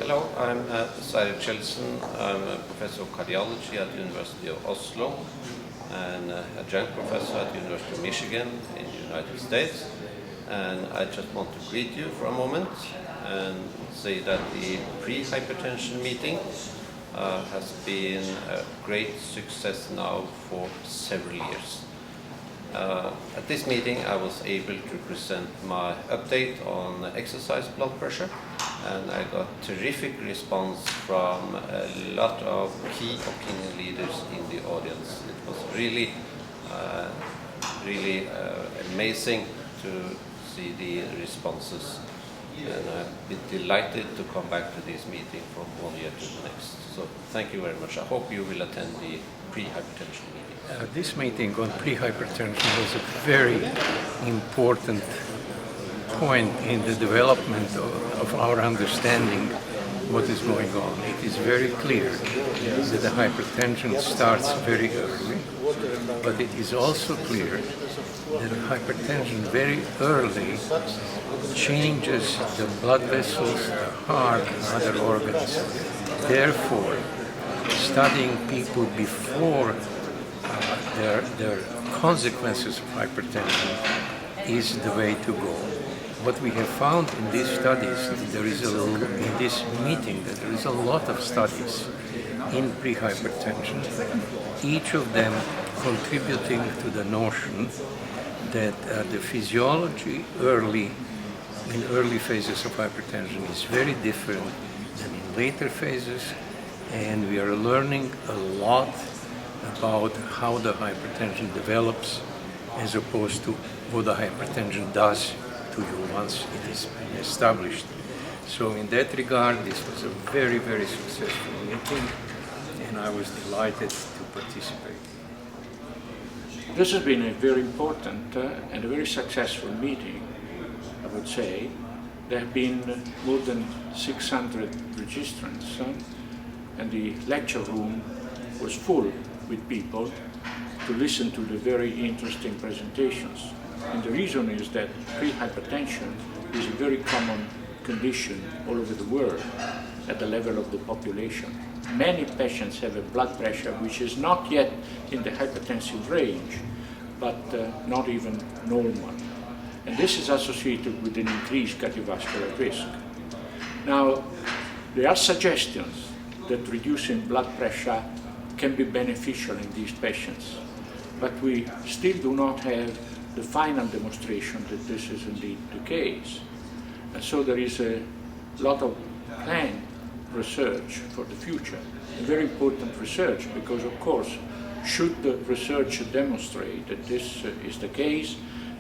Hello, I'm Sverre Kjeldsen. I'm a professor of cardiology at the University of Oslo and adjunct professor at the University of Michigan in the United States. And I just want to greet you for a moment and say that the pre-hypertension meeting has been a great success now for several years. At this meeting I was able to present my update on exercise blood pressure, and I got terrific response from a lot of key opinion leaders in the audience. It was really amazing to see the responses, and I've been delighted to come back to this meeting from one year to the next. So thank you very much. I hope you will attend the pre-hypertension meeting. This meeting on pre-hypertension was a very important point in the development of our understanding what is going on. It is very clear that the hypertension starts very early, but it is also clear that hypertension very early changes the blood vessels, the heart, and other organs. Therefore, studying people before their consequences of hypertension is the way to go. What we have found in these studies, in this meeting, that there is a lot of studies in pre-hypertension, each of them contributing to the notion that the physiology in early phases of hypertension is very different than in later phases, and we are learning a lot about how the hypertension develops as opposed to what the hypertension does to you once it is established. So in that regard, this was a very, very successful meeting, and I was delighted to participate. This has been a very important and a very successful meeting, I would say. There have been more than 600 registrants, and the lecture room was full with people to listen to the very interesting presentations. And the reason is that pre-hypertension is a very common condition all over the world at the level of the population. Many patients have a blood pressure which is not yet in the hypertensive range, but not even normal. And this is associated with an increased cardiovascular risk. Now, there are suggestions that reducing blood pressure can be beneficial in these patients, but we still do not have the final demonstration that this is indeed the case. And so there is a lot of planned research for the future, very important research, because of course, should the research demonstrate that this is the case,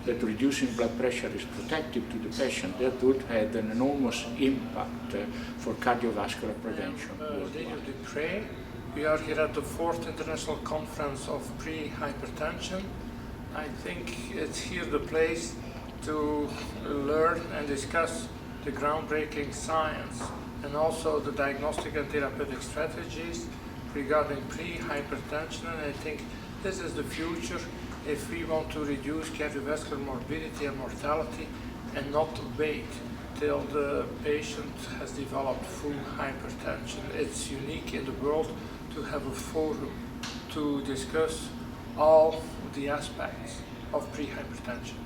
that reducing blood pressure is protective to the patient, that would have an enormous impact for cardiovascular prevention. Daniel Preht. We are here at the 4th International Conference of Pre-Hypertension. I think it's here the place to learn and discuss the groundbreaking science and also the diagnostic and therapeutic strategies regarding pre-hypertension. And I think this is the future if we want to reduce cardiovascular morbidity and mortality and not wait till the patient has developed full hypertension. It's unique in the world to have a forum to discuss all the aspects of pre-hypertension.